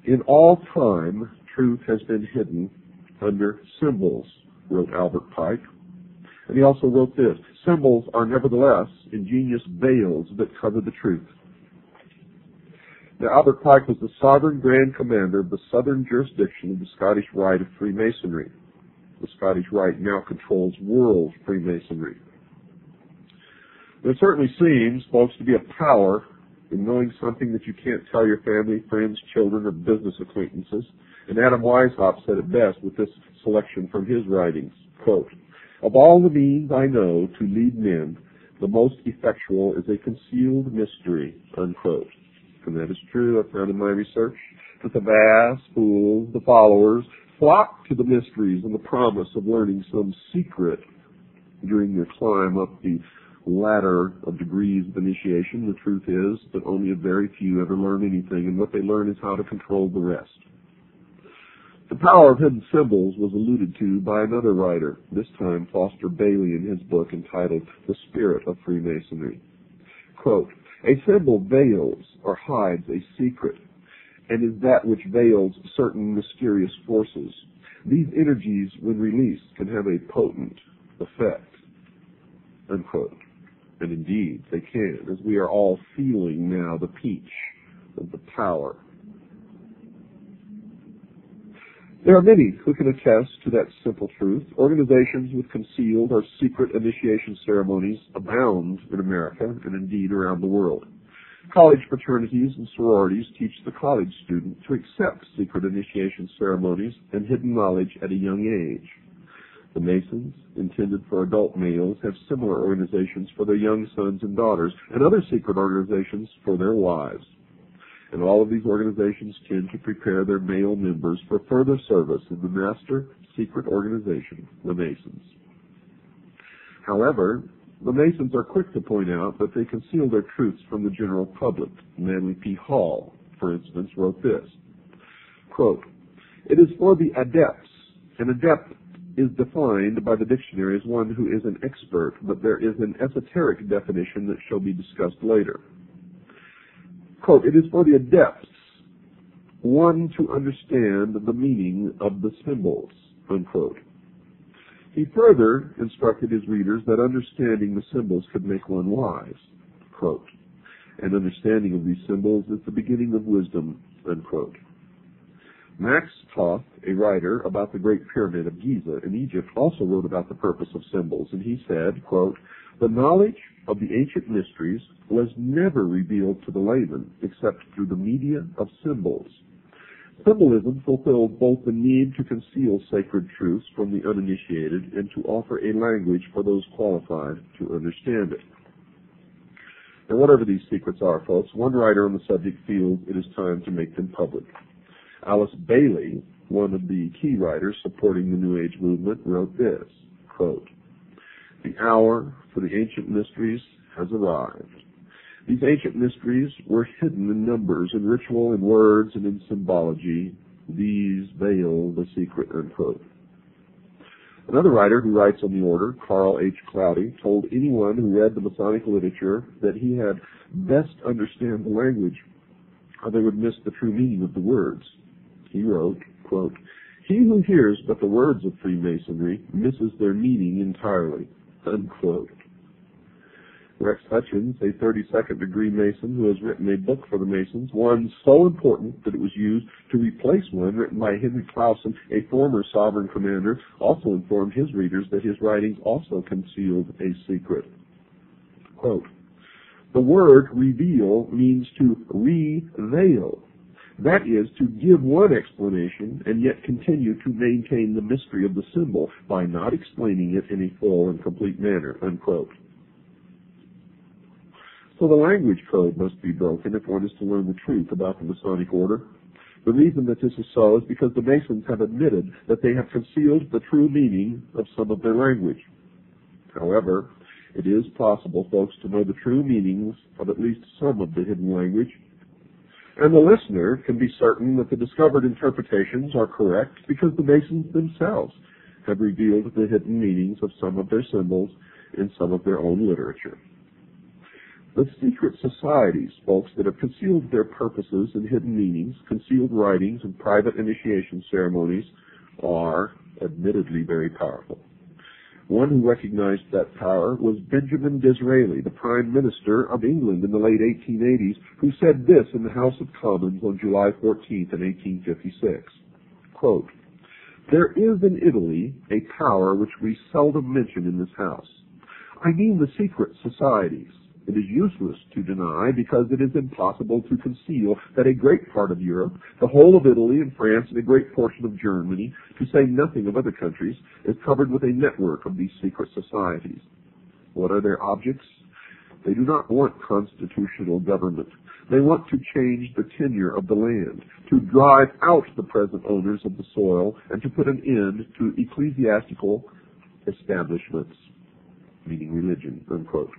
In all time, truth has been hidden under symbols, wrote Albert Pike. And he also wrote this: symbols are nevertheless ingenious veils that cover the truth. Now, Albert Pike was the sovereign Grand Commander of the southern jurisdiction of the Scottish Rite of Freemasonry. The Scottish Rite now controls world Freemasonry. There certainly seems, folks, to be a power in knowing something that you can't tell your family, friends, children, or business acquaintances. And Adam Weishaupt said it best with this selection from his writings, quote, "Of all the means I know to lead men, the most effectual is a concealed mystery," unquote. And that is true. I found in my research that the vast fools, the followers, flock to the mysteries and the promise of learning some secret during their climb up the ladder of degrees of initiation. The truth is that only a very few ever learn anything, and what they learn is how to control the rest. The power of hidden symbols was alluded to by another writer, this time Foster Bailey, in his book entitled The Spirit of Freemasonry. Quote, "A symbol veils or hides a secret, and is that which veils certain mysterious forces. These energies, when released, can have a potent effect," unquote. And indeed, they can, as we are all feeling now the pinch of the power. There are many who can attest to that simple truth. Organizations with concealed or secret initiation ceremonies abound in America and indeed around the world. College fraternities and sororities teach the college student to accept secret initiation ceremonies and hidden knowledge at a young age. The Masons, intended for adult males, have similar organizations for their young sons and daughters, and other secret organizations for their wives. And all of these organizations tend to prepare their male members for further service in the master secret organization, the Masons. However, the Masons are quick to point out that they conceal their truths from the general public. Manly P. Hall, for instance, wrote this, quote, "It is for the adepts. An adept is defined by the dictionary as one who is an expert, but there is an esoteric definition that shall be discussed later. Quote, "It is for the adepts, one to understand the meaning of the symbols," unquote. He further instructed his readers that understanding the symbols could make one wise, quote, "And understanding of these symbols is the beginning of wisdom," unquote. Max Toth, a writer about the Great Pyramid of Giza in Egypt, also wrote about the purpose of symbols, and he said, quote, "The knowledge of the ancient mysteries was never revealed to the layman except through the media of symbols. Symbolism fulfilled both the need to conceal sacred truths from the uninitiated and to offer a language for those qualified to understand it." And whatever these secrets are, folks, one writer on the subject feels it is time to make them public. Alice Bailey, one of the key writers supporting the New Age movement, wrote this, quote, "The hour for the ancient mysteries has arrived. These ancient mysteries were hidden in numbers, in ritual, in words, and in symbology. These veil the secret," unquote. Another writer who writes on the order, Carl H. Cloudy, told anyone who read the Masonic literature that he had best understand the language or they would miss the true meaning of the words. He wrote, quote, "He who hears but the words of Freemasonry misses their meaning entirely," unquote. Rex Hutchins, a 32nd degree Mason who has written a book for the Masons, one so important that it was used to replace one written by Henry Clausen, a former sovereign commander, also informed his readers that his writings also concealed a secret. Quote, "The word reveal means to reveal. That is, to give one explanation and yet continue to maintain the mystery of the symbol by not explaining it in a full and complete manner," unquote. So the language code must be broken if one is to learn the truth about the Masonic order. The reason that this is so is because the Masons have admitted that they have concealed the true meaning of some of their language. However, it is possible, folks, to know the true meanings of at least some of the hidden language. And the listener can be certain that the discovered interpretations are correct because the Masons themselves have revealed the hidden meanings of some of their symbols in some of their own literature. The secret societies, folks, that have concealed their purposes and hidden meanings, concealed writings and private initiation ceremonies, are admittedly very powerful. One who recognized that power was Benjamin Disraeli, the Prime Minister of England in the late 1880s, who said this in the House of Commons on July 14th in 1856. Quote, "There is in Italy a power which we seldom mention in this House. I mean the secret societies. It is useless to deny, because it is impossible to conceal, that a great part of Europe, the whole of Italy and France, and a great portion of Germany, to say nothing of other countries, is covered with a network of these secret societies. What are their objects? They do not want constitutional government. They want to change the tenure of the land, to drive out the present owners of the soil, and to put an end to ecclesiastical establishments," meaning religion, unquote.